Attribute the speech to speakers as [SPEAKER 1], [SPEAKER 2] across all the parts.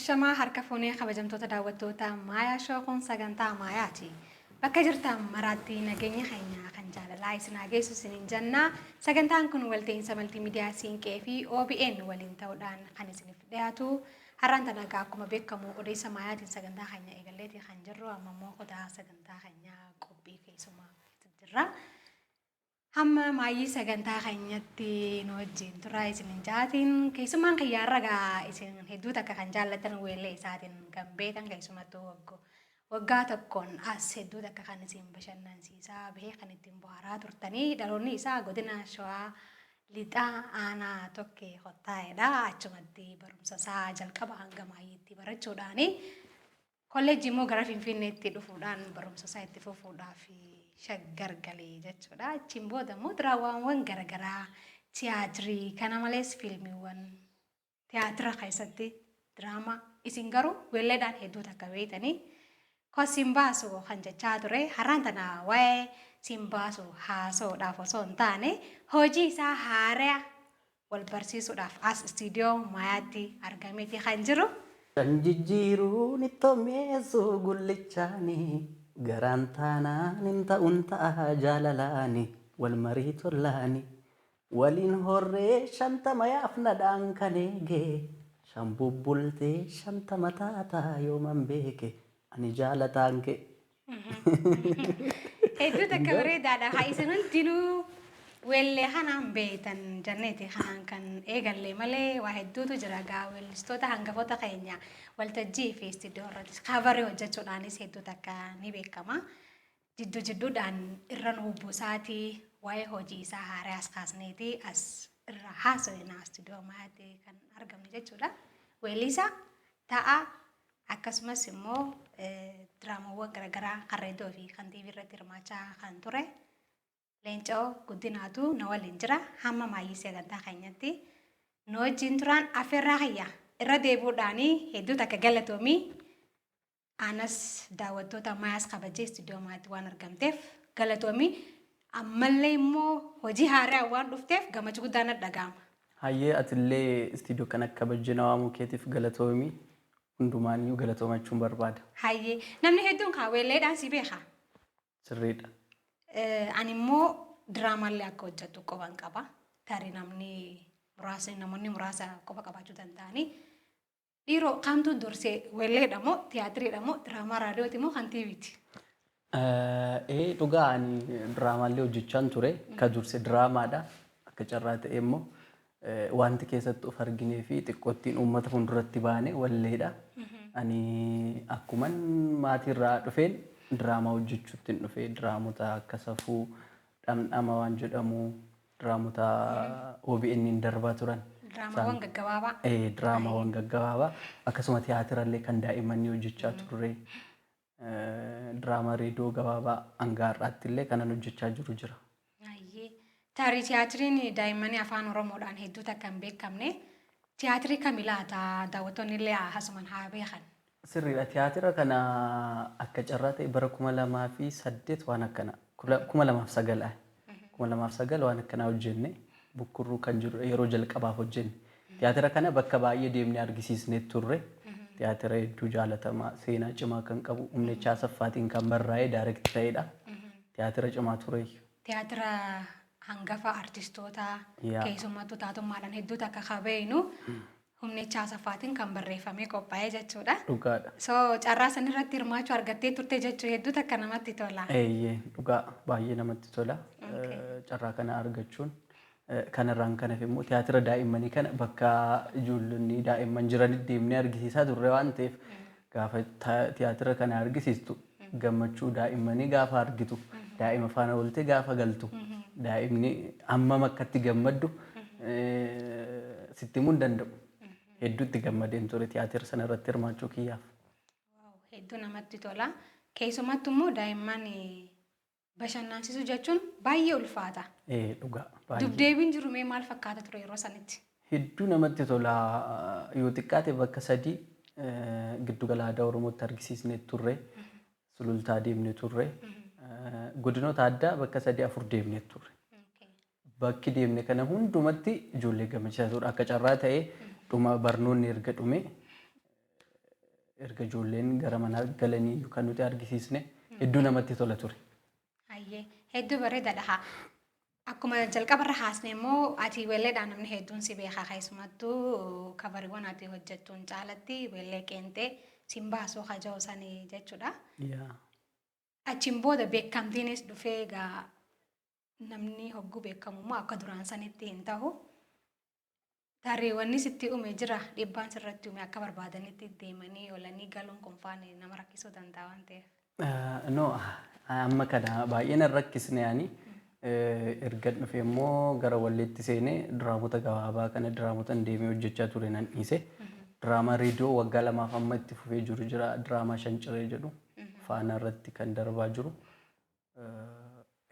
[SPEAKER 1] Ashamaa harka fuunee kabajamtoota daawwattoota Maayaa Shookuun sagantaa Maayaati. Bakka jirtan maraatti nageenya keenya kan jaalalaa isin hageessu isiniin jennaa. Sagantaan kun walta'iinsa maltiimiidiyaa Siinqee fi OBN waliin ta'uudhaan kan isiniif dhiyaatu. Har'aan tanagaa akkuma beekamu odeessa Maayaatiin sagantaa keenya eegalleetii kan jirru amma immoo qodaa sagantaa keenya qophii keessumaa jirra. Hamma maayii sagantaa keenyatti nu wajjin tura isinin jaatiin keessumaan kiyyaarragaa isin hedduu takka kan jaallatan weellee isaatiin kan beekan keessumattuu waggaa tokkoon as hedduu takka kan isin bashannansiisaa bahee kan ittiin bohaaraa turtanii dhaloonni isaa godina Shawaa lixaa aanaa tokkee qottaa'edha. Achumatti barumsa isaa jalqaba hanga maayiitti barachuudhaani kolleejjii immoo gara Finfinneetti dhufuudhaan barumsa isaa itti fufuudhaaf shaggar galee jechuudha. Achiin booda immoo diraamaawwan garaagaraa tiyaatirii kana malees fiilmiiwwan tiyaatira keessatti diraamaa isin garuu weelleedhaan hedduu takka beeytanii kosiin baasu kan jechaa ture. Har'aan tana waa'ee siin baasu haasa'uudhaaf osoo hin taane hojii isaa haaraa wal barsiisuudhaaf as istiidiyoo Maayaatti argameeti kan jiru.
[SPEAKER 2] Kan jijjiiruun ittoommeessu gullichaanii garaan taanaan hin ta'uun ta'a jaalalaani wal marii tollaani waliin horree shantama yaafnadhaan kan eege shan bubbultee shantama taataa yooman beeke ani jaalataan kee.
[SPEAKER 1] Hedduu takka bareedaadha. Haa isin hundinuu weellee kanaan beeytan janneeti kanaan kan eegalle malee waa hedduutu jira gaa weellistoota hangafoota keenya waltajjii fi istiidiyoo irratti kaabarii hojjechuudhaanis hedduu takka ni beekama. Jidduudhaan irra nuubbu isaatii waa'ee hojii isaa haaraa as kaasneeti as irra haasawinaa istiidiyoo Maayaatti kan argamne jechuudha. Weellisaa ta'a akkasumas immoo diraamaawwan garaagaraa kan reediyoo fi kan TV irratti hirmaachaa kan ture. Leencoo guddinaatu na waliin jira. Hamma maayii sagantaa keenyatti nu wajjin turaan affeerraa kiyya irra deebi'uudhaanii hedduu takka galatoomii anas daawwattoota Maayaas kabajee istiidiyoo Maayaatti waan argamteef galatoomii ammallee immoo hojii haaraa waan dhufteef gammachuu guddaan dhaga'ama.
[SPEAKER 2] Hayyee atillee istiidiyoo kana kabajee na waamuu keetiif galatoomii hundumaaniyyuu galatoomachuun barbaada.
[SPEAKER 1] Hayyee namni hedduun kaawweelleedhaan si beeka.
[SPEAKER 2] Sirriidha.
[SPEAKER 1] Ani immoo diraamallee akka hojjettu qoban qaba. Tarii namoonni muraasa qofa qabaachuu danda'anii. Dhiiroo kamtu dursee weelleedha moo tiyaatiriidha moo diraamaa raadiyooti moo kan tiiviiti?
[SPEAKER 2] Dhugaa ani diraamallee hojjechaan ture. Ka durse diraamaadha. Akka carraa ta'e immoo wanti keessatti of arginee fi xiqqoottiin uummata fuulduratti baane walleedha. Ani akkuman maatiirraa dhufeen diraamaa hojjechuutti hin dhufe diraamota akka safuu dhamdhama waan jedhamu diraamota OBN darbaa turan.
[SPEAKER 1] Diraamaawwan gaggabaabaa.
[SPEAKER 2] Diraamaawwan gaggabaabaa akkasuma tiyaatirallee kan daa'immanii hojjechaa turre diraamaa reediyoo gabaabaa hanga har'aatti illee kanan hojjechaa jiru jira.
[SPEAKER 1] Tarii tiyaatiriin daa'immanii afaan Oromoodhaan hedduu takka hin beekamne tiyaatirii kamii laata daawwattoonni illee haasuman haa beekan.
[SPEAKER 2] Sirriidha. Tiyaatira kana akka carraa ta'e bara 2008 waan akkana 2009 2009 waan akkanaa hojjenne bukkurruu kan jiru yeroo jalqabaaf hojjenne. Tiyaatira kana bakka baay'ee deemnee argisiisnee turre. Tiyaatira hedduu jaalatamaa seenaa cimaa kan qabu Humnechaa Asaffaatiin kan barraa'ee daayirekti ta'edha. Tiyaatira cimaa ture.
[SPEAKER 1] Tiyaatira hangafa artistoota keessumattuu taatummaadhaan hedduu takka kabeenu Humnechaa Asaffaatiin kan barreeffamee qophaa'ee jechuudha.
[SPEAKER 2] Dhugaadha.
[SPEAKER 1] Carraa san irratti hirmaachuu argattee turte jechuu hedduu takka namatti tola.
[SPEAKER 2] Dhugaa baay'ee namatti tola. Carraa kana argachuun kanarraan kanaaf immoo tiyaatira daa'immanii kana bakka ijoollonni daa'imman jiranitti deemnee argisiisaa turre waan ta'eef gaafa tiyaatira kana argisiistu gammachuu daa'immanii gaafa argitu daa'ima faana oolte gaafa galtu daa'imni hammam akkatti gammaddu sitti himuu hin danda'u. Hedduutti gammadeen ture tiyaatira sana irratti hirmaachuu kiyyaaf.
[SPEAKER 1] Hedduu namatti tola. Keessumattuu immoo daa'imman bashannansiisuu jechuun baay'ee ulfaata.
[SPEAKER 2] Dhugaa.
[SPEAKER 1] Dubdeebiin jiru mee maal fakkaata ture yeroo sanitti?
[SPEAKER 2] Hedduu namatti tola. Yoo xiqqaate bakka 3 giddugala aadaa Oromootti argisiisnee turre. Sulultaa deemnee turre. Godinoota addaa bakka 3-4 deemnee turre. Bakki deemne kana hundumatti ijoollee gammachiisaa ture. Akka carraa ta'e dhuma barnoonni erga dhume erga ijoolleen gara manaa galanii kan nuti argisiisne hedduu namatti tola ture.
[SPEAKER 1] Hayyee hedduu bareedaadha. Akkuma jalqabarra haasne immoo ati weelleedhaan namni hedduun si beekaa keessumattuu kabariiwwan ati hojjettuun caalatti weellee qeentee siin baasuu haja'u sanii jechuudha. Achiin booda beekamtiinis dhufee egaa namni hogguu beekamu immoo akka duraan sanitti hin ta'u. Tarreewwanni sitti uume jira dhiibbaan sirratti uume akka barbaadanitti deemanii oolanii galuun kun faana nama rakkisuu danda'a waan ta'eef.
[SPEAKER 2] No amma kana baay'ee na rakkisne yaani erga dhufee immoo gara walleetti seenee diraamota gabaabaa kana diraamotan deemee hojjechaa ture nan dhiise. Diraamaa reediyoo waggaa 2 amma itti fufee jiru jira. Diraamaa Shanciree jedhu faana irratti kan darbaa jiru.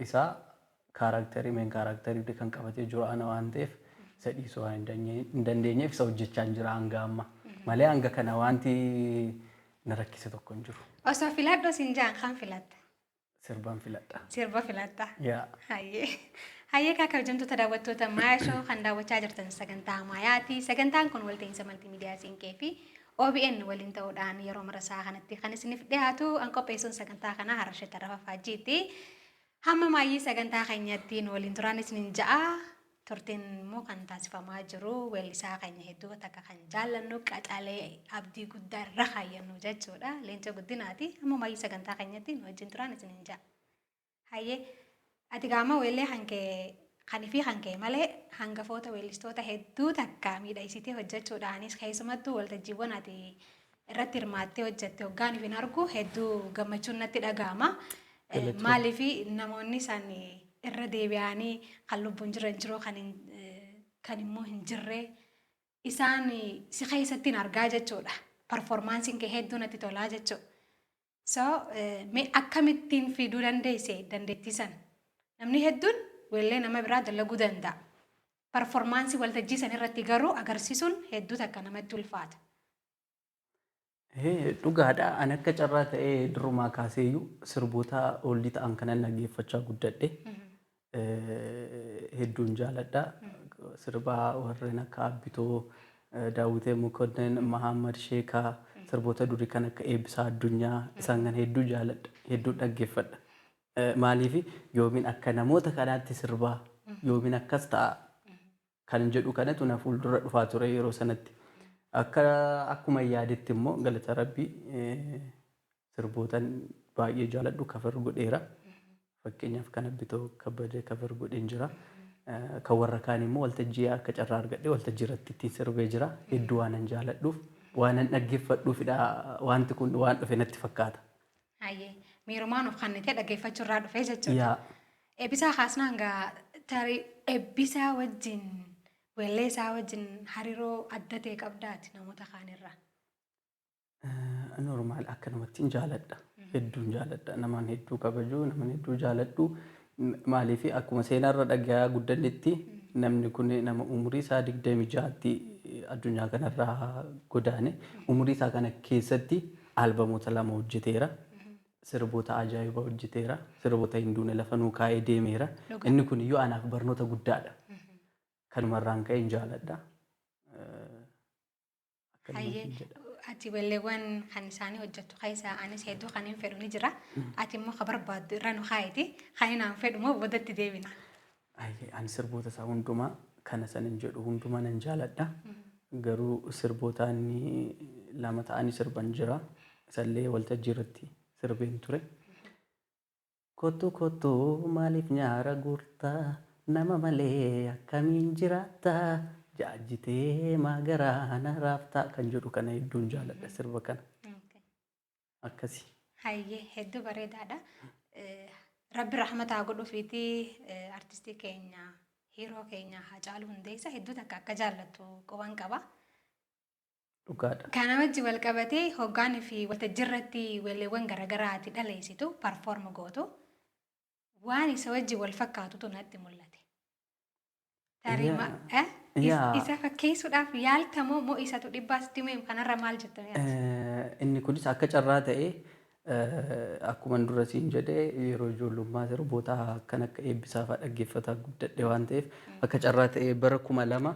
[SPEAKER 2] Isaa kaaraakterii meen kaaraakterii kan qabatee jiru ana waan ta'eef isa dhiisuu waan hin dandeenyeef isa hojjechaa jira hanga amma. Malee hanga kana wanti na rakkise tokko hin jiru.
[SPEAKER 1] Osoo filadhoo siin jaan kan filatta?
[SPEAKER 2] Sirbaan filadha.
[SPEAKER 1] Sirba filatta?
[SPEAKER 2] Yaa.
[SPEAKER 1] Hayyee. Hayyee kaa kabajamtoota daawwattoota Maayaa Shoo kan daawwachaa jirtan sagantaa Maayaati. Sagantaan kun walta'iinsa maltiimiidiyaa Siinqee fi OBN waliin ta'uudhaan yeroo marasaa kanatti kan isiniif dhiyaatu an qopheessuun sagantaa kanaa Harashee Tarafa Faajiiti. Hamma maayyii sagantaa keenyatti waliin turaan isiniin ja'a. Turtiin immoo kan taasifamaa jiru weellisaa keenya hedduu takka kan jaallannu qacalee abdii guddaa irra kaayyannu jechuudha. Leencoo guddinaati. Hamma maayyii sagantaa keenyatti wajjin turaan isiniin ja'a. Hayyee ati gaama weellee hankee kanii fi hankee malee hangafoota weellistoota hedduu takka miidhagsitee hojjechuudhaanis keessumattuu waltajjiiwwan ati irratti hirmaattee hojjette hoggaan hin argu hedduu gammachuun natti dhaga'ama. Maaliif namoonni isaan irra deebi'anii kan lubbuun jiru kan immoo hin jirre isaan si keessatti argaa jechuudha. Performaansiin kee hedduu natti tolaa jechuudha. So mee akkamittiin fiduu dandeettisan? Namni hedduun weellee nama biraa dalaguu danda'a. Performaansii waltajjii san irratti garuu agarsiisuun hedduu takka namatti ulfaata.
[SPEAKER 2] Dhugaadha. Ani akka carraa ta'ee durumaa kaaseeyyuu sirboota oolli ta'an kanan dhaggeeffachaa guddadhe. Hedduun jaaladha. Sirbaa warreen akka Abbitoo, Daawitee Mukonnin, Mahammad Sheekaa, sirboota durii kan akka Eebbisaa Addunyaa isaan kan hedduu jaaladha. Hedduu dhaggeeffadha. Maaliif yoomiin akka namoota kanaatti sirbaa yoomiin akkas ta'a kan jedhu kanatu na fuuldura dhufaa ture yeroo sanatti. Akkuma yaadetti immoo galata Rabbii sirbootan baay'ee jaaladhu kafar godheera. Fakkeenyaaf kan Abbitoo kabbadee kafar godheen jira. Kan warra kaan immoo waltajjii akka carraa argadhee waltajjii irratti ittiin sirbee jira. Hedduu waanan jaaladhuuf waanan dhaggeeffadhuufidha wanti kun waan dhufe natti fakkaata.
[SPEAKER 1] Hayyee miirumaan of kannitee dhaggeeffachuu irraa dhufee jechuudha. Eebbisaa kaasnaa hanga tarii eebbisaa wajjin weellee isaa wajjin hariiroo adda ta'e qabdaati namoota kaanirraa.
[SPEAKER 2] Normaal akka namatti jaaladha. Hedduun jaaladha. Namaan hedduu kabaju, namaan hedduu jaaladhu. Maaliif akkuma seenaarra dhagaa guddannetti namni kun nama umurii isaa 26tti addunyaa kanarraa godaane. Umurii isaa kana keessatti albamoota 2 hojjeteera. Sirboota ajaa'ibaa hojjeteera. Sirboota hinduun lafa nuu kaa'ee deemeera. Inni kun iyyuu anaaf barnoota guddaadha. Kanumarraan ka'een jaaladha.
[SPEAKER 1] Ati weelleewwan kan isaanii hojjettu keessaa anis hedduu kan hin fedhu ni jira. Ati immoo kan barbaaddu irra nu kaa'eeti. Kan hin aan fedhu immoo boodatti deebina.
[SPEAKER 2] Ani sirboota isaa hundumaa kana sanin jedhu hundumaa nan jaaladha. Garuu sirbootaan 2 ta'anii sirban jira. Isallee waltajjii irratti sirbeen ture. Kottu kottu maaliif nyaara guurtaa nama malee akkamiin jiraattaa jaajjitee maagaraa na raaftaa kan jedhu kana hedduun jaaladha sirba kana. Akkasi.
[SPEAKER 1] Hayyee hedduu bareedaadha. Rabbi rahmataa godhuufiiti artistii keenya hiiroo keenya Haacaaluu Hundeessaa hedduu takka akka jaallattu quban qaba.
[SPEAKER 2] Dhugaadha.
[SPEAKER 1] Kana wajjin wal qabatee hoggaanii fi waltajjii irratti weelleewwan garaagaraati dhaleessitu perform gootu waan isa wajjin wal fakkaatutu natti mul'ate. Tariima isa fakkeessuudhaaf yaaltamoo moo isatu dhibbaasitti mee kanarra maal jettanii?
[SPEAKER 2] Inni kunis akka carraa ta'ee akkuma dura siin jedhee yeroo ijoollummaa sirboota kan akka eebbisaa fa'aa dhaggeeffataa guddadhe waan ta'eef akka carraa ta'ee bara 2000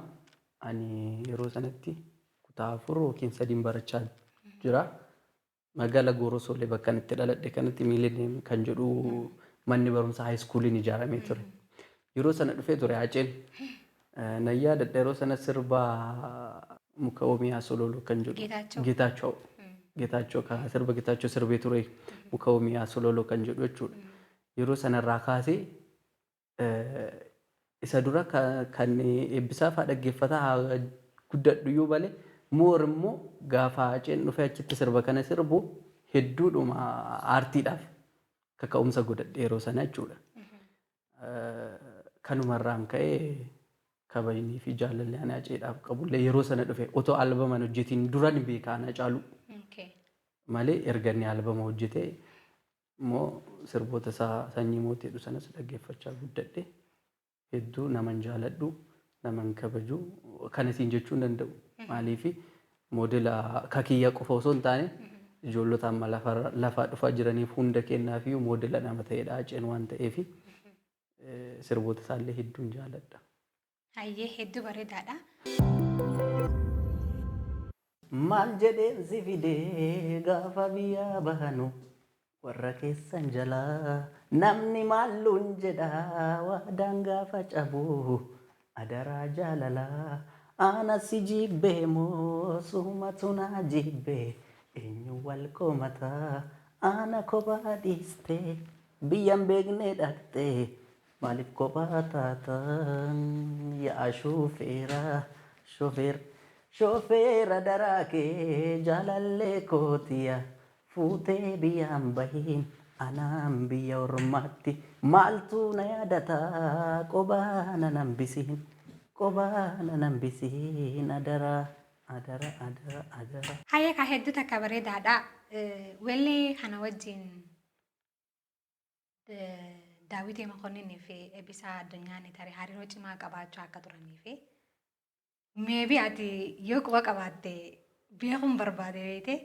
[SPEAKER 2] ani yeroo sanatti 4 yookiin 3 barachaa jira. magaalaa Goorosolee bakka itti dhaladhe kanatti Miileeniyeem kan jedhu manni barumsaa haayiskuuliin ijaaramee ture. Yeroo sana dhufee ture Haaceen. Nayyaa dadheeroo sana sirba muka oomiyaa sololoo kan jedhu Geetaachoo kan sirba Geetaachoo sirbee ture muka oomiyaa sololoo kan jedhu jechuudha. Yeroo sanarraa kaasee isa dura kan eebbisaa fa'aa dhaggeeffataa guddadhu yoo malee moor immoo gaafa Haaceen dhufee achitti sirba kana sirbu hedduudhuma aartiidhaaf kaka'umsa godhadhe yeroo sana jechuudha. Kanumarraan ka'ee kabajnii fi jaalalli ani Haaceedhaaf qabullee yeroo sana dhufe otoo albaman hojjetiin duran beekaa na caalu malee erga inni albama hojjetee immoo sirboota isaa sanyii mooteedhu sanas dhaggeeffachaa guddadhe hedduu naman jaaladhu naman kabaju kanasiin jechuun danda'u maaliifi moodela kakiyya qofa osoo hin taane ijoollota amma lafaa dhufaa jiraniif hunda kennaa fi moodela nama ta'edha Haaceen waan ta'eef sirboota isaallee hedduun jaaladha.
[SPEAKER 1] Hayyee hedduu bareedaadha.
[SPEAKER 2] Maal jedheen si fidee gaafa biyyaa bahanu warra keessan jalaa namni maalluun jedha waadaan gaafa cabu adaraa jaalalaa ana si jibbee moo sumatu naa jibbee eenyu wal komataa ana kophaa dhiistee biyyan beeknee dhaqxee maaliif kophaa taatan yaa shofeera daraa kee jaalallee kootiya fuutee biyyaan bahiin anaan biyya ormaatti maaltu na yaadataa qobaa na nambisiin adaraa.
[SPEAKER 1] Hayyee ka hedduu takka bareedaadha. Wellee kana wajjin Daawit Mokonninii fi Eebbisaa Addunyaan tarii hariiroo cimaa qabaachuu akka turanii fi meebii ati yoo quba qabaatte beekuun barbaade beekte.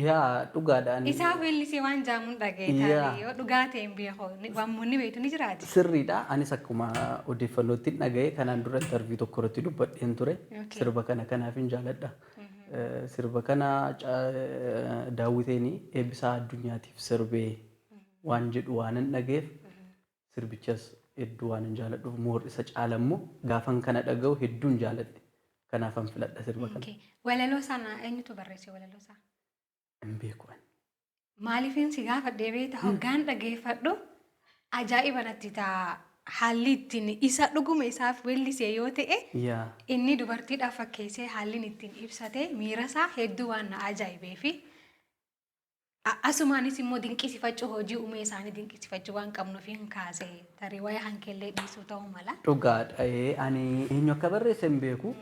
[SPEAKER 2] Yaa dhugaadhaan.
[SPEAKER 1] Isaaf weellisee waan jaamuun dhagaye yoo dhugaa ta'e hin beeku waan munni beektu ni jiraati.
[SPEAKER 2] Sirriidha. Anis akkuma odeeffannootti dhagaye kanaan dura intervii tokko irratti dubbadheen ture. Sirba kana kanaaf hin jaaladha. Sirba kana Daawwitiin Eebbisaa Addunyaatiif sirbee waan jedhu waan hin dhageef sirbichas hedduu waan hin jaaladhuuf moor isa caalammoo gaafan kana dhaga'u hedduun jaaladhe. Kanaafan filadha sirba kana.
[SPEAKER 1] Walaloo sana eenyutu barreesse walaloo isaa?
[SPEAKER 2] Hin beeku.
[SPEAKER 1] Maaliifin si gaafadhee beekta hoggaan dhageeffadhu ajaa'iba natti ta'a. Haalli ittiin isa dhuguma isaaf weellisee yoo ta'e inni dubartiidhaaf fakkeessee haalli ittiin ibsate miira isaa hedduu waan na ajaa'ibee fi asumaanis immoo dinqisiifachuu hojii uumee isaanii dinqisiifachuu waan qabnuuf hin kaase tarii waa'ee hankeellee dhiisuu ta'uu mala.
[SPEAKER 2] Dhugaadha. Ani eenyu akka barreesse hin beeku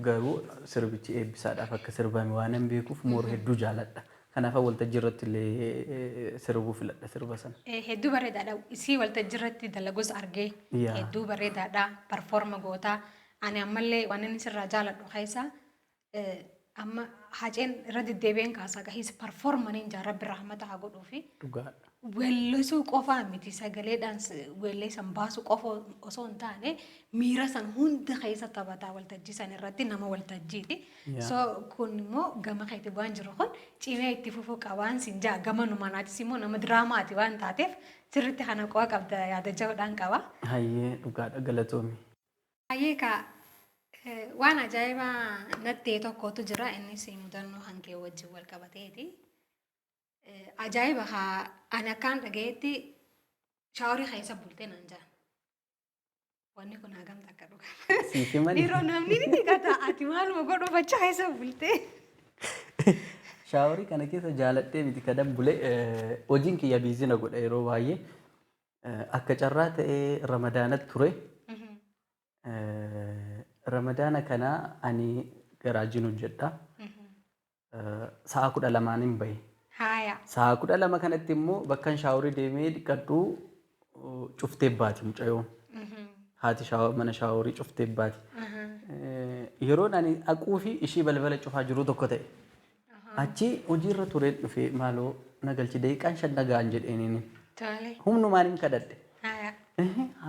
[SPEAKER 2] garuu sirbichi Eebbisaadhaaf akka sirbame waan hin beekuuf moor hedduu jaaladha. Kanaaf waltajjii irratti illee sirbuu filadha sirba sana.
[SPEAKER 1] Hedduu bareedaadha. Isii waltajjii irratti dalagus argee hedduu bareedaadha. Performa gootaa. Ani ammallee waan inni sirraa jaaladhu keessa amma Haaceen irra deddeebi'een kaasaa gahiis performaniin Rabbi rahmata haa godhuu fi weellisuu qofaa miti sagaleedhaan weellee san baasuu qofa osoo hin taane miira san hunda keessa taphataa waltajjii san irratti nama waltajjiiti. So kun immoo gama keetti waan jiru kun cimee itti fufuu qabaan siin jaa gama numanaatis immoo nama diraamaati waan taateef sirriitti kana qofa qabda yaada jahuudhaan qaba.
[SPEAKER 2] Hayyee dhugaadha galatoomi.
[SPEAKER 1] Hayyee kaa waan ajaa'ibaa natti tokkotu jira innis mudannoo hankee wajjin wal qabateeti. Ajaa'iba haa ani akkaan dhagayetti shaaworii keessa bultee nan jaa. Wanni kun hagamta akka dhugaa. Dhiiroo namni ni dhiqata ati maaluma godhu fachaa keessa bultee.
[SPEAKER 2] Shaaworii kana keessa jaaladhee miti kadan bulee hojiin kiyya biizina godha yeroo baay'ee akka carraa ta'ee ramadaanatti ture. Ramadaana kana ani garaajiin hojjedha. Sa'a 12 bahe. Sa'a 12 kanatti immoo bakkan shaaworii deemee dhiqadhu cuftee baati mucayyoon. Haati mana shaaworii cuftee baati. Yeroon ani dhaquu fi ishii balbala cufaa jiru tokko ta'e. Achi hojiirra tureen dhufee maaloo na galchi daqiiqaan 5 nagaan jedheeniin. Humnumaan hin kadhadhe.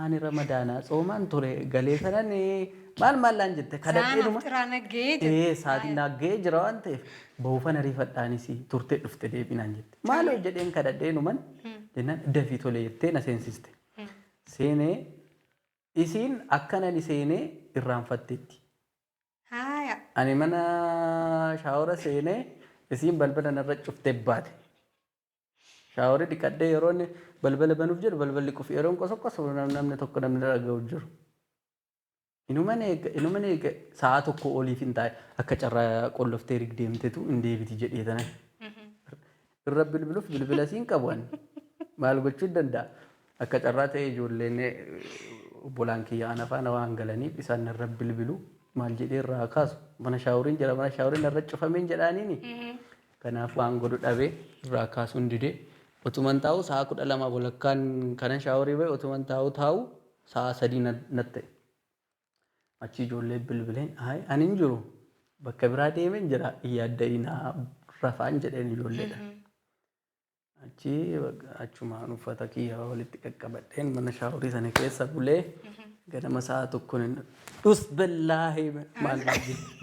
[SPEAKER 2] Ani ramadaanaa tsoomaan ture galee sanan maal laan jette kadhadheenuma.
[SPEAKER 1] Saanaaf xiraa naggee
[SPEAKER 2] Saatiin naggee jira waan ta'eef ba'uufan ariifadhaanis turtee dhufte deebinaan jette. Maaloo jedheen kadhadheenuman jennaan dafii tolee jettee na seensiste. Seenee isiin akkanan seenee irraanfatteetti.
[SPEAKER 1] Haaya.
[SPEAKER 2] Ani mana shaawora seenee isiin balbala narra cuftee baate. Shaaworii dhiqadhee yeroo inni balbala banuuf jedhu balballi qufi yeroon qosoqqosu namni tokko namni dhaga'u jiru. Inuman eega sa'a tokko oliif hin taa'e akka carraa qolloftee rigdeemtetu hin deebiti jedhee tanan. Irra bilbiluuf bilbila siin qabu maal gochuu danda'a? Akka carraa ta'e ijoolleen obbolaan kiyya ana faana waan galaniif isaan irra bilbilu maal jedhee irraa kaasu mana shaaworiin jira mana shaaworiin irra cufameen jedhaaniini. Kanaaf waan godhu dhabee irraa kaasuun didee otuman taa'u sa'a 12 walakkaan kanan shaaworii bahe otuman taa'u sa'a 3 natte. Achi ijoollee bilbileen ani hin jiru bakka biraa deemeen jira yaadda'inaa rafaan jedheen ijoolleedha. Achi achumaan uffata kiyyaa walitti qaqqabadheen mana shaaworii sana keessa bulee ganama sa'a tokkoon dhus billaahi maal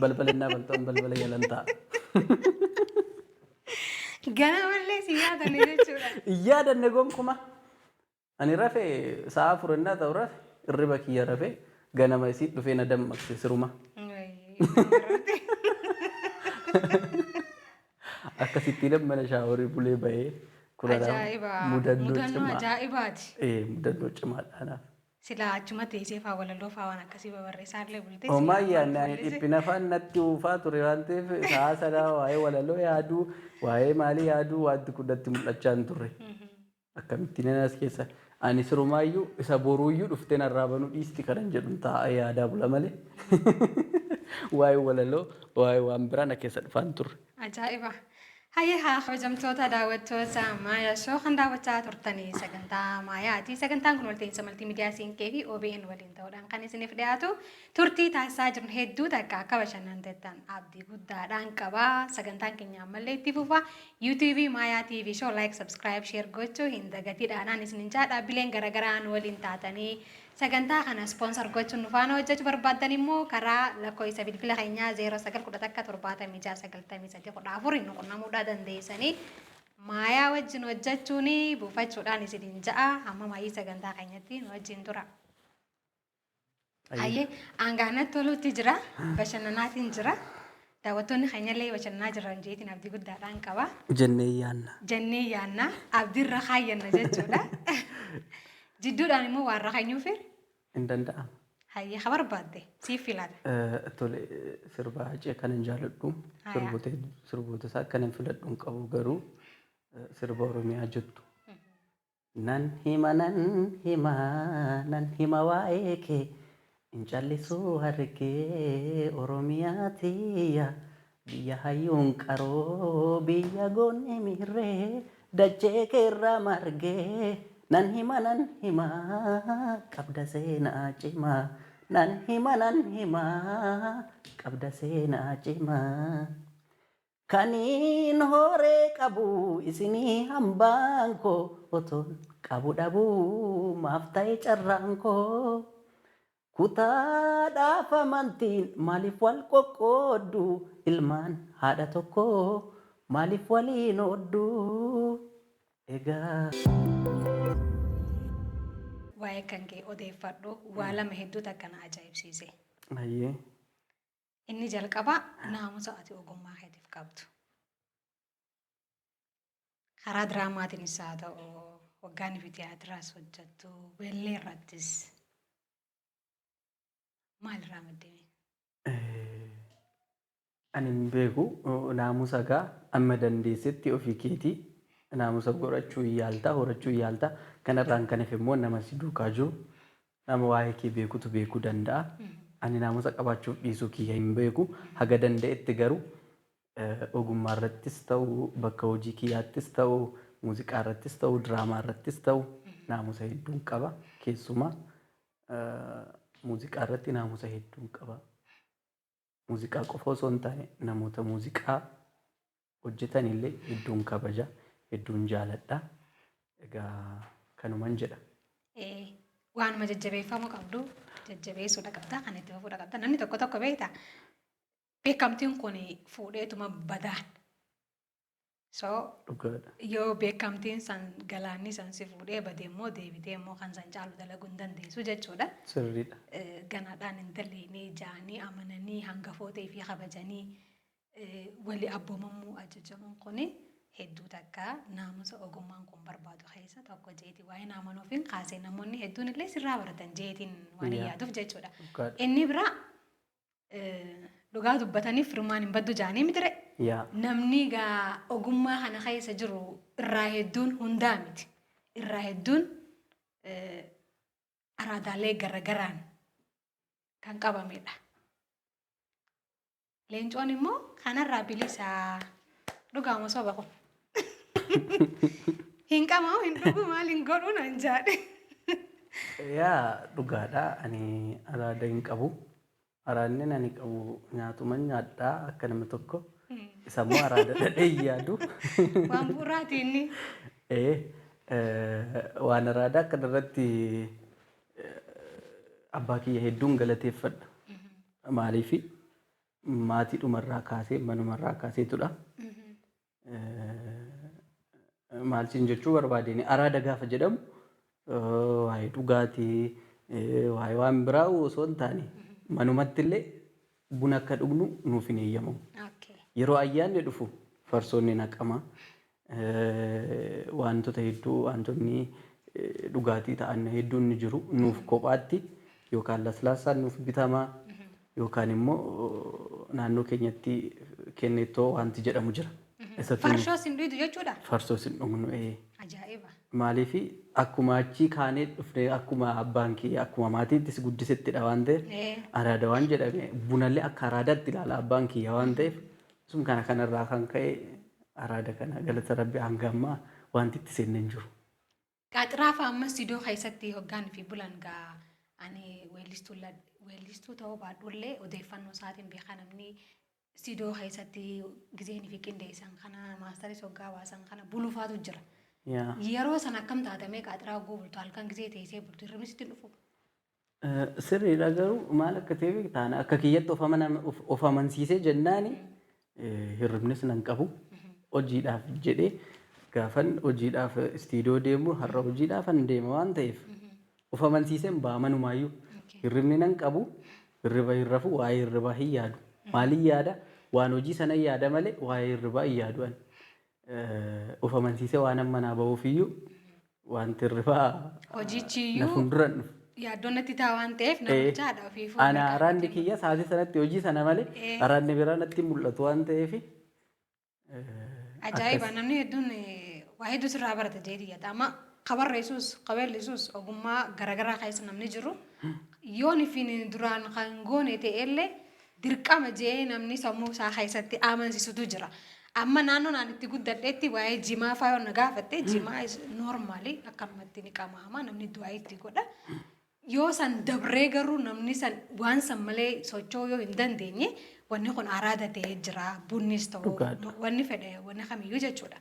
[SPEAKER 2] balbalannaa baltoon balbala yalan ta'a.
[SPEAKER 1] Ganamallee si yaadanne jechuudha.
[SPEAKER 2] Yaadanne gonkumaa. Ani rafee sa'a furannaa ta'u rafe irriba kiyya rafee ganama isii dhufee na dammaqse siruma. Akkasittiin mana shaaworii bulee bahee
[SPEAKER 1] mudannoo ajaa'ibaati.
[SPEAKER 2] Mudannoo cimaadhaanaaf.
[SPEAKER 1] Silaa achuma teessee fa'aa walaloo fa'aa waan akkasii barreessaa illee bultee.
[SPEAKER 2] Homaa yaadne dhiphina fa'aan natti uufaa ture waan ta'eef sa'a sanaa waa'ee walaloo yaaduu waa'ee maalii yaaduu wanti kun natti mul'achaa hin turre. Akkamittiin as keessa ani sirumaayyuu isa boruuyyuu dhuftee narraa banuu dhiisti kanan jedhu taa'ee yaadaa bula malee. Waa'ee walaloo waa'ee waan biraa na keessa dhufaan turre.
[SPEAKER 1] Ajaa'iba. Hayyee haa kabajamtoota daawwattoota Maayaa Shoo kan daawwachaa turtanii sagantaa Maayaati. Sagantaan kun walta'iinsa maltiimiidiyaa Siinqee fi OBN waliin ta'uudhaan kan isiniif dhiyaatu turtii taasisaa jiru hedduu takka akka bashannanteettan abdii guddaadhaan qabaa. Sagantaan keenya ammallee itti fufa. YouTube Maayaa TV Shoo like subscribe share gochuu hin dagatiidhaan isinin dhaabbileen garaagaraa nu waliin taatanii sagantaa kana sponsor gochuun nufaana hojjechuu barbaaddan immoo karaa lakkoofsa bilbila keenyaa 0911769314 nu qunnamuudhaan dandeessanii Maayaa wajjin hojjechuun buufachuudhaan isiniin ja'a hamma maayii sagantaa keenyatti nu wajjin tura. Hayyee aangaanatti toluutti jira bashannanaatiin jira. Daawwattoonni keenyallee bashannanaa jiran jeetiin abdii guddaadhaan qaba. Jennee yaanna abdiirra kaayyanna jechuudha. Jidduudhaan immoo waan rakanyuuf
[SPEAKER 2] hin danda'amu.
[SPEAKER 1] Hayyee haa barbaadde siif filata.
[SPEAKER 2] Tole sirba hacee kan hin jaalladhu sirboota isaa kan hin filadhu qabu garuu sirba Oromiyaa jettu. Nan hima waa'ee kee hin callisuu harkee Oromiyaatiyya biyya hayyuun qaroo biyya goonni mirree dachee keerraa margee. Nan hima qabda seenaa cimaa nan hima qabda seenaa cimaa kaniin horee qabu isinii hambaan koo otoon qabu dhabuu maaf ta'e carraan koo kutaadhaaf amantiin maaliif wal qoqqooddu ilmaan haadha tokko maaliif waliin ooddu egaa.
[SPEAKER 1] Waa'ee kan kee odeeffadhu waa lama hedduu takkana ajaa'ibsiise.
[SPEAKER 2] Hayyee.
[SPEAKER 1] Inni jalqabaa naamusa ati ogummaa keetiif qabdu. Karaa diraamaatiinis haa ta'u waggaan fi tiyaatiraas hojjettu weellee irrattis maalirraa maddame?
[SPEAKER 2] Ani hin beeku naamusa gaa amma dandeessetti ofii keetii. Naamusa godhachuu yaaltaa horachuu yaaltaa kanarraan kan hafe immoo nama si duukaa jiru nama waa'ee kee beekutu beekuu danda'a. Ani naamusa qabaachuuf dhiisuu kiyya hin beeku haga danda'etti garuu ogummaa irrattis ta'u bakka hojii kiyyaattis ta'u muuziqaa irrattis ta'u diraamaa irrattis ta'u naamusa hedduun qaba keessumaa muuziqaa irratti naamusa hedduun qaba. Muuziqaa qofa osoo hin taane namoota muuziqaa hojjetanillee hedduun kabaja. Hedduun jaaladha. Egaa kanuman jedha.
[SPEAKER 1] waanuma jajjabeeffamuu qabdu jajjabeessuudha qabda kan itti fufuudha qabda namni tokko beekta beekamtiin kun fuudheetuma badaan so yoo beekamtiin san galaanni san si fuudhee badee immoo deebitee immoo kan san caalu dalaguu hin dandeessu jechuudha.
[SPEAKER 2] Sirriidha.
[SPEAKER 1] Ganaadhaan hin daleenii jaanii amananii hangafootaa fi kabajanii walii abboomamuu ajajamuun kuni hedduu takka naamusa ogummaan kun barbaadu keessa tokko jeeti waa'ee naamanuufiin kaasee namoonni hedduun illee sirraa baratan jeetiin waan yaaduuf jechuudha. Inni biraa dhugaa dubbatanii firmaan hin baddu jaanii mitire. Namni gaa ogummaa kana keessa jiru irraa hedduun hundaa miti. Irraa hedduun araadaalee garagaraan kan qabamedha. Leencoon immoo kanarraa bilisaa dhugaama soba kun. Hin qabamu hin dhugu maal hin godhu nan jaadhe.
[SPEAKER 2] Yaa dhugaadha ani araada hin qabu. Araadni ani qabu nyaatuma nyaadhaa akka nama tokko. Isa immoo araada dhadhee yaadu.
[SPEAKER 1] Waan bu'uuraati inni.
[SPEAKER 2] Waan araadaa kanarratti abbaa kiyya hedduun galateeffadha. Maaliif maatii dhumarraa kaasee manumarraa kaaseetudha. Maaltiin jechuu barbaadeen araada gaafa jedhamu waa'ee dhugaatii waa'ee waan biraa osoo hin taane manumatti illee buna akka dhugnu nuuf hin eeyyamamu. Yeroo ayyaanni dhufu farsoonni naqama. Wantoota hedduu wantoonni dhugaatii ta'an hedduun ni jiru nuuf kophaatti yookaan laslaasaan nuuf bitama yookaan immoo naannoo keenyatti kennettoo wanti jedhamu jira.
[SPEAKER 1] Farsoos hin dhugu jechuudha.
[SPEAKER 2] Farsoos hin dhugnu.
[SPEAKER 1] Ajaa'iba.
[SPEAKER 2] Maaliif akkuma achii kaanee dhufnee akkuma abbaan kiyya akkuma maatiittis guddisettidha waan ta'eef araada waan jedhame bunallee akka araadaatti ilaala abbaan kiyya waan ta'eef sun kanarraa kan ka'e araada kana galata rabbi hanga ammaa wanti itti seenneen jiru.
[SPEAKER 1] Qaxiraafa ammas iddoo keessatti hoggaan fi bulan gaa ani weellistuu ta'uu baadhullee odeeffannoo isaatiin beekan namni sidoo keessatti gizeen fi qindeessan kana maastaris hoggaa hawaasan kana bulufaatu jira. Yeroo san akkam taatamee qaxiraa guubultu halkan gizee teessee bultu hirribsitti dhufu.
[SPEAKER 2] Sirriidha garuu maal akka ta'e beektaan akka kiyyatti of amansiisee jennaani hirribnis nan qabu. Hojiidhaaf jedhee gaafan hojiidhaaf istiidiyoo deemu har'a hojiidhaafan deema waan ta'eef of amansiiseen baamanumayyuu hirribni nan qabu hirriba hin rafu waa'ee hirribaa hin yaadu. Maaliin yaada waan hojii sana yaada malee waa'ee hirribaa hin yaadu. Of amansiisee waan amma naa bahuufiyyuu wanti hirribaa
[SPEAKER 1] hojiichiyyuu
[SPEAKER 2] na fuulduran dhufu.
[SPEAKER 1] Yaaddoon natti ta'a waan ta'eef namichaadha ofiifuu.
[SPEAKER 2] Ana araadni kiyya sa'aatii sanatti hojii sana malee araadni biraa natti mul'atu waan ta'eef.
[SPEAKER 1] Ajaa'iba namni hedduun waa hedduu sirraa barata jeetii yaada. Amma qabarreessuus qabeellisuus ogummaa garaagaraa keessa namni jiru yoo nifiin duraan kan goone ta'ellee dirqama jee namni sammuu isaa keessatti amansiisutu jira. Amma naannoo naan itti guddadheetti waa'ee jimaa fa'aa yoo na gaafatte jimaa noormaali akkanumatti ni qamaama namni du'aa itti godha. Yoo san dabree garuu namni san waan san malee socho'uu yoo hin dandeenye wanni kun araada ta'ee jira bunnis ta'uu wanni fedhe wanni kamiyyuu jechuudha.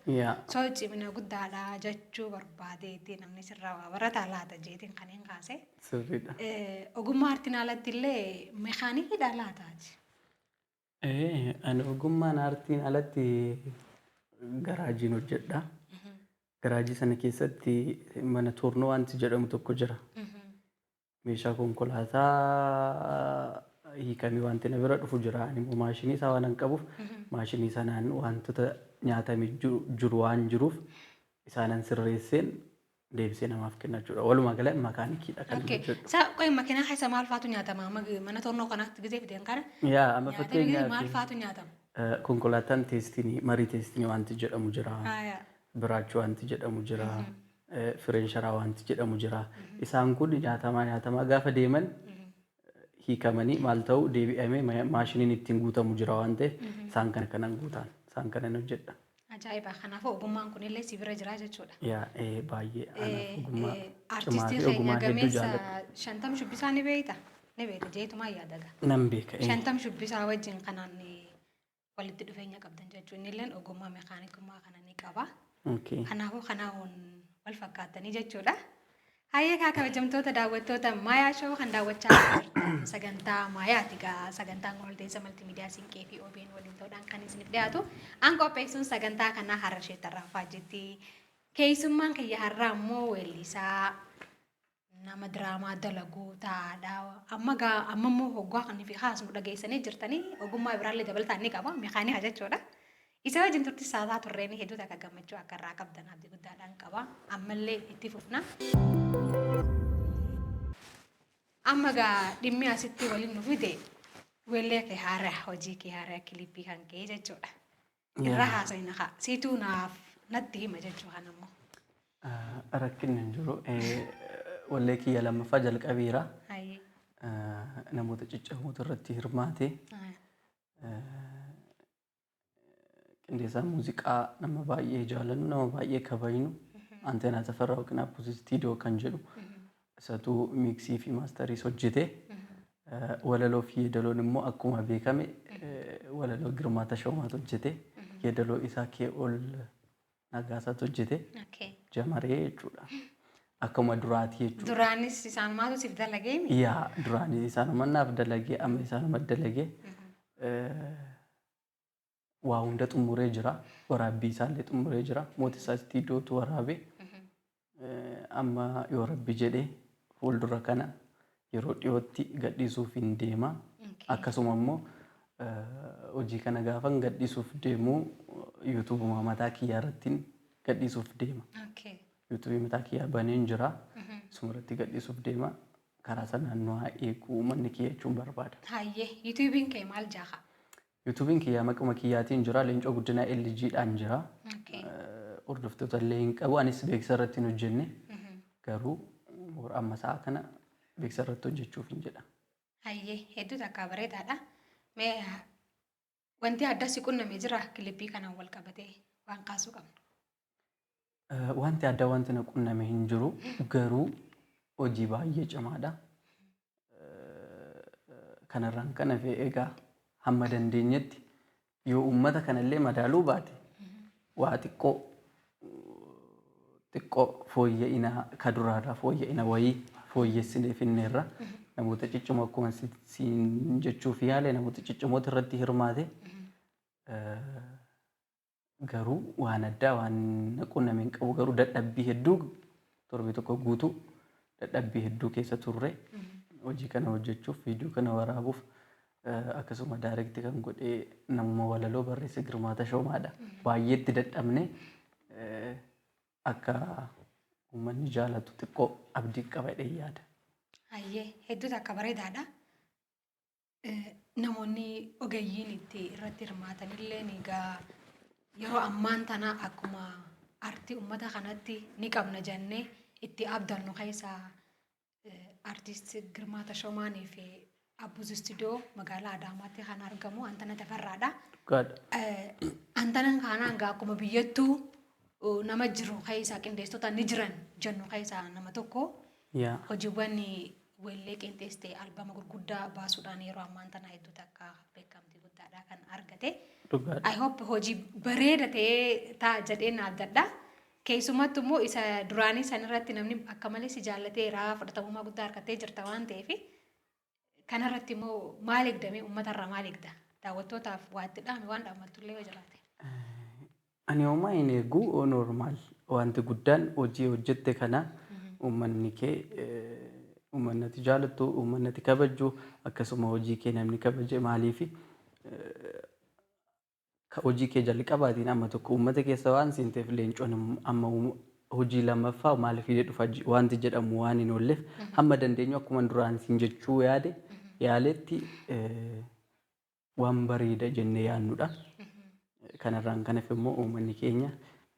[SPEAKER 1] So cimina guddaadha jechuu barbaadeetti namni sirraa waa barataa laata jeetiin kan hin kaase. Ogummaa artiin alatti illee meekaanikiidha laataati.
[SPEAKER 2] Ani ogummaan artiin alatti garaajiin hojjedha. Garaajii sana keessatti mana toornoo wanti jedhamu tokko jira. Meeshaa konkolaataa hiikamee wanti na bira dhufu jira. Ani maashinii isaa waan qabuuf maashinii sanaan wantoota nyaatamee jiru waan jiruuf isaanan sirreesseen deebisee namaaf kennachuudha. Walumaa gala makaanikiidha kan hojjedhu.
[SPEAKER 1] Qoy makiinaa keessa maal faatu nyaatama? Mana toornoo kanaatti gizee fideen kana?
[SPEAKER 2] Amma fakkeenyaaf
[SPEAKER 1] maal faatu nyaatama?
[SPEAKER 2] Konkolaataan teestinii marii teestinii wanti jedhamu jira. Biraachuu wanti jedhamu jira. Firensharaa wanti jedhamu jira. Isaan kun nyaatamaa gaafa deeman hiikamanii maal ta'u deebi'amee maashiniin ittiin guutamu jira waan ta'eef isaan kana kanan guutaan isaan kanan hojjedha.
[SPEAKER 1] Ajaa'iba kanaaf ogummaan kunillee si bira jira jechuudha.
[SPEAKER 2] Baay'ee ogummaa
[SPEAKER 1] artistiin keenya gameessa shantam shubbisaa ni beekta? Ni beekta jeetumaa yaadaga.
[SPEAKER 2] Nan beeka.
[SPEAKER 1] Shantam shubbisaa wajjin kanaan walitti dhufeenya qabdan jechuun illee ogummaa meekaanikummaa kana ni qaba. Kanaafuu kanaan wal fakkaatanii jechuudha. Hayyee kaa kabajamtoota daawwattoota Maayaa Shoo kan daawwachaa jirtan sagantaa Maayaati egaa sagantaan waltajjii maltiimiidiyaa Siinqee fi OBN waliin ta'uudhaan kan isiniif dhiyaatu an qopheessuun sagantaa kanaa Harashee Tarraafaa jetti. Keessummaan kiyya har'aa immoo weellisaa nama diraamaa dalaguu taa'aadha. Amma immoo hoggaa kan fi haasnu dhageessanii jirtanii ogummaa biraallee dabalataan ni qaba meekaanika jechuudha. Isa wajjin turtii saataa turreen hedduutu akka gammachuu akka irraa qabdan abdii guddaadhaan qaba. Ammallee itti fufna. Amma gaa dhimmi asitti waliin nu fide weellee kee haaraa hojii kee haaraa kilippii kan kee jechuudha. Irra haasawina haa siituu naaf natti hima jechuu kan ammoo.
[SPEAKER 2] Rakkinni hin jiru. Wallee kiyya lammaffaa jalqabeera. Namoota ciccimoo irratti hirmaate. Qindeessaa muuziqaa nama baay'ee jaalannu nama baay'ee kabajnu Anteenaa Tafarraa Qinaappuus Istiidiyoo kan jedhu isatu miiksii fi maastariis hojjete. Walaloo fi yeedaloon immoo akkuma beekame walaloo Girmaa Tashoomaatu hojjete. Yeedaloo isaa Kee'ol Nagaasaatu hojjete. Jamaree jechuudha. Akkuma duraati jechuudha.
[SPEAKER 1] Duraanis isaan maatu siif dalagee?
[SPEAKER 2] Yaa duraanis isaanuma naaf dalagee amma isaanuma dalagee. Waa hunda xumuree jira. Waraabbii isaallee xumuree jira. Mootisaa Istiidiyootu waraabe. Amma yoo rabbi jedhee fuuldura kana yeroo dhiyootti gadhiisuuf hin deema. Akkasuma immoo hojii kana gaafan gadhiisuuf deemu yuutuubuma mataa kiyyaa irratti gadhiisuuf deema. Yuutuubii mataa kiyyaa baneen jira. Isuma irratti gadhiisuuf deema. Karaa sanaan nu haa eeguu manni kiyya jechuun barbaada.
[SPEAKER 1] Hayyee yuutuubiin kee maal jaaha?
[SPEAKER 2] Yuutuubiin kiyyaa maquma kiyyaatiin jira. Leencoo guddinaa LG'dhaan jira. Hordoftoota illee hin qabu. Anis beeksisa irratti hin hojjenne. Garuu amma sa'a kana beeksisa irratti hojjechuuf hin jedha.
[SPEAKER 1] Hayyee hedduu takkaa bareedaadha. Mee wanti adda si qunnamee jira kilippii kanaan wal qabatee waan kaasuu qabnu?
[SPEAKER 2] Wanti addaa wanti na qunname hin jiru. Garuu hojii baay'ee cimaadha. Kanarraan kana fe'ee egaa hamma dandeenyetti yoo uummata kanallee madaaluu baate waa xiqqoo fooyya'ina kaduraadhaa fooyya'ina wayii fooyyessinee finneerra namoota ciccimoo akkuma siin jechuuf yaale namoota ciccimoota irratti hirmaate garuu waan addaa waan qunname hin qabu garuu dadhabbii hedduu torbee tokko guutuu dadhabbii hedduu keessa turre hojii kana hojjechuuf viidiyoo kana waraabuuf akkasuma daayirektii kan godhee namuma walaloo barreesse Girmaa Tashoomaadha. Baay'eetti dadhabne akka uummanni jaalatu xiqqoo abdii qabadhee yaada.
[SPEAKER 1] Hayyee hedduutu akka bareedaadha. Namoonni ogeeyyiin irratti hirmaatanillee egaa yeroo ammaan tana akkuma aartii uummata kanatti ni qabna jennee itti abdannu keessaa aartist Girmaa Tashoomaanii fi Abbuus Istiidiyoo magaalaa Adaamaatti kan argamu Anteenaa Tafarraadha. Anteenaan kanaan egaa akkuma biyyattuu nama jiru keessaa qindeessitoota ni jiran jennu keessaa nama tokko. Hojiiwwan weellee qindeessitee albama gurguddaa baasuudhaan yeroo ammaan tana hedduu takka beekamtii guddaadhaa kan argate. I hope hojii bareeda ta'ee ta'a jedheen abdadha. Keessumattuu immoo isa duraanii sanirratti namni akka malee si jaallateera fudhatamummaa guddaa argattee jirta waan ta'eef kanarratti immoo maal eegdamee uummatarraa maal eegda? Daawwattootaaf waatti dhaame waan dhaammattullee yoo jiraate.
[SPEAKER 2] Ani homaa hin eegu normaal wanti guddaan hojii hojjette kana uummanni kee uummanni jaalatu uummanni kabaju akkasuma hojii kee namni kabaje maaliif hojii kee jalqabaatiin amma tokko uummata keessa waan siinteef leencoon amma hojii lammaffaa maaliif dhufa wanti jedhamu waan hin oolleef hamma dandeenyu akkuma duraan siin jechuu yaaletti waan bareeda jennee yaannudha. Kanarraan kanaaf immoo uummanni keenya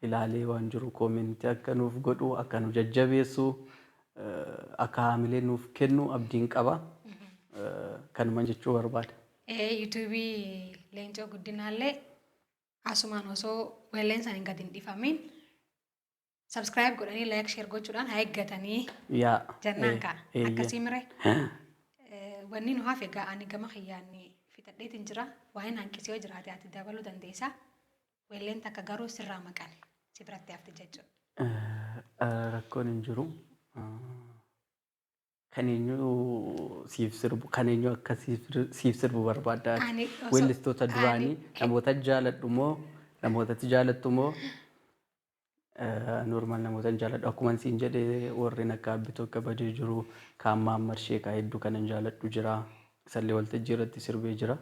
[SPEAKER 2] ilaalee waan jiru koomentii akka nuuf godhu akka nu jajjabeessu akka haamilee nuuf kennu abdiin qaba. Kanuma jechuu barbaada.
[SPEAKER 1] Yuutuubii Leencoo Guddinaallee asumaan osoo weelleen san hin gadi hin dhifamin subscribe godhanii like share gochuudhaan haa eeggatanii jennaan ka'a. Akkasii mire wanni nu hafe egaa ani gama kiyyaanii fixadheetiin jira waa'een hanqisee yoo jiraate ati dabaluu dandeessa. Weelleen takka garuu sirraa maqan si biratti hafte jechuudha.
[SPEAKER 2] Rakkoon hin jiru. kan eenyu siif sirbu kan eenyu akka siif sirbu barbaadda
[SPEAKER 1] Ani
[SPEAKER 2] weellistoota duraanii namoota jaaladhu moo namootatti jaalattu moo normaal namoota jaaladhu akkuma siin jedhee warreen akka Abbitoo Kabadee jiru kan Maammar Sheekaa hedduu kanan jaaladhu jira isallee waltajjii irratti sirbee jira.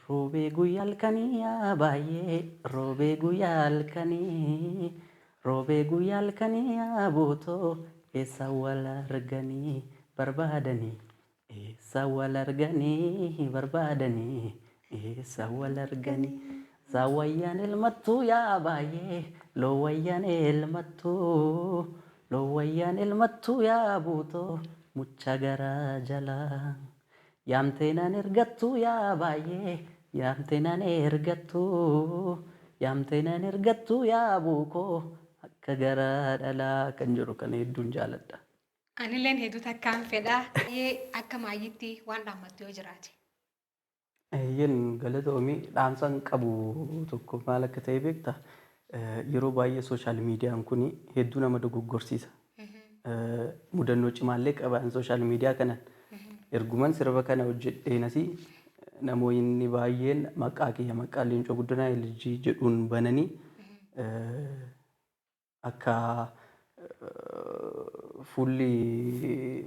[SPEAKER 2] Roobee guyyaa halkanii yaa baay'ee roobee guyyaa halkanii roobee guyyaa halkanii yaa bootoo eessa wal arganii barbaadanii eessa wal arganii barbaadanii eessa wal arganii sawayyaan elmattuu yaa baay'ee loowayyaan elmattuu yaa bootoo mucha garaa jalaa. Yaamteenaan ergattu yaa baay'ee yaamteenaan ergattu yaa buukoo akka garaa dhalaa kan jiru kan hedduun jaaladha.
[SPEAKER 1] Anilleen hedduu takkaan fedha. Akka maayyitti waan dhaammattu yoo jiraate.
[SPEAKER 2] Eeyyen galatoomii dhaamsan qabu tokko maal akka ta'e beektaa yeroo baay'ee sooshaal miidiyaan kun hedduu nama dogoggorsiisa. Mudannoo cimaallee qaban sooshaal miidiyaa kanan. Erguman sirba kana hojjedheenasi namoonni baay'een maqaa kiyya maqaa Leencoo Guddinaa LG jedhuun bananii akka fuulli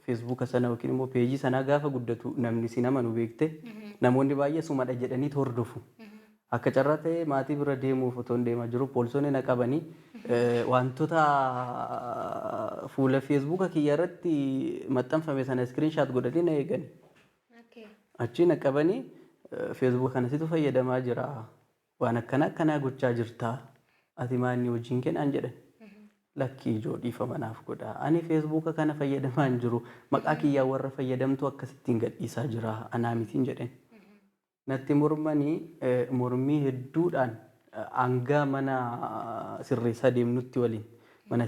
[SPEAKER 2] feesbuuka sana yookiin immoo peejii sanaa gaafa guddatu namni si nama nu beekte namoonni baay'ee sumadha jedhanii hordofu. Akka carraa ta'e maatii bira deemuuf otoo deemaa jiru poolisoonni na qabanii wantoota fuula feesbuuka kiyya irratti maxxanfame sana iskiriinshaat godhanii na eegani. Achi na qabanii feesbuuka kanasitu fayyadamaa jira waan akkanaa gochaa jirta ati maanni hojiin kennaan jedhan. Lakkii ijoo dhiifama naaf godha. Ani feesbuuka kana fayyadamaa hin jiru maqaa kiyyaa warra fayyadamtu akkasittiin gadhiisaa jira anaa mitiin jedhan. Natti mormii hedduudhaan hanga mana sirreessaa deemnutti waliin mana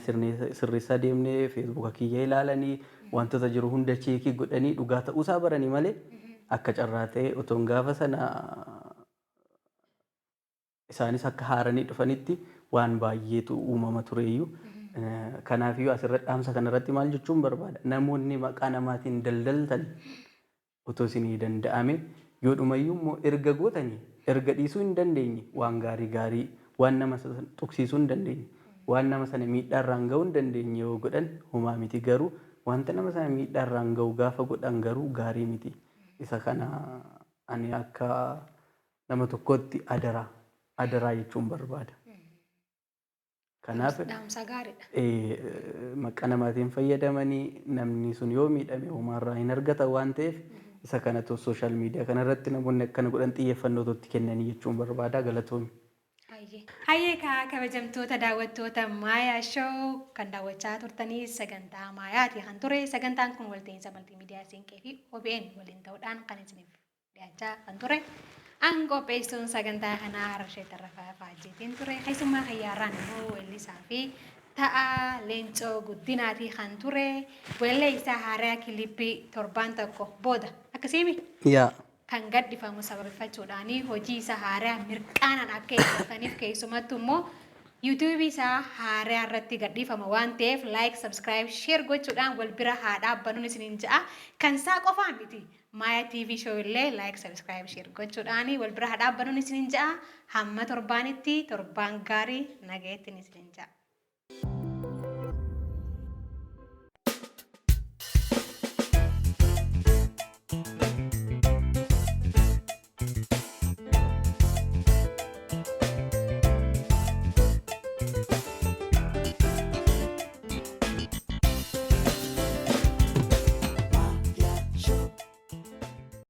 [SPEAKER 2] sirreessaa deemnee feesbuuka kiyya ilaalanii wantoota jiru hunda cheekii godhanii dhugaa ta'uusaa baranii malee akka carraa ta'e otoon gaafa sana isaanis akka haaranii dhufanitti waan baay'eetu uumama tureeyyuu. Kanaafiyyuu asirratti dhaamsa kanarratti maal jechuun barbaada namoonni maqaa namaatiin daldaltan otoo isinii danda'ame yoo dhumayyuu immoo erga gootanii erga dhiisuu hin dandeenye waan gaarii waan nama tuqsiisuu hin dandeenye waan nama sana miidhaarraan ga'uu hin dandeenye yoo godhan homaa miti garuu wanta nama sana miidhaarraan ga'u gaafa godhan garuu gaarii miti. Isa kana ani akka nama tokkotti adaraa jechuun barbaada. Kanaaf maqaa namaatiin fayyadamanii namni sun yoo miidhame homaarraa hin argatan waan ta'eef isa kanatu sooshaal miidiyaa kanarratti namoonni akkana godhan xiyyeeffannoo itti kennanii jechuun barbaada galatoomi.
[SPEAKER 1] Hayyee kabajamtoota daawwattoota Maayaa Show kan daawwachaa turtanii sagantaa Maayaati kan ture sagantaan kun walta'iinsa maltiimiidiyaa Siinqee fi OBN waliin ta'uudhaan kan isiniif dhiyaachaa kan ture. An qopheessuun sagantaa kanaa Harashee Tarrafaa Faajjeetiin ture. Keessummaa Hayyaarraan immoo weellisaa fi ta'a Leencoo Guddinaatii kan ture. Weellee isaa haaraa kilippii torbaan tokko booda akkasiimi. Kan gadhifamu sababeeffachuudhaan hojii isaa haaraa mirqaanaan akka eeggataniif keessumattuu immoo YouTube isaa haaraa irratti gadhifama waan ta'eef like, subscribe, share gochuudhaan wal bira haa dhaabbanuun isiniin ja'a. Kan isaa qofaan miti. Maayaa TV show illee like, subscribe, share gochuudhaan wal bira haa dhaabbanuun isiniin ja'a. Hamma torbaanitti torbaan gaarii nagayeettiin isiniin ja'a.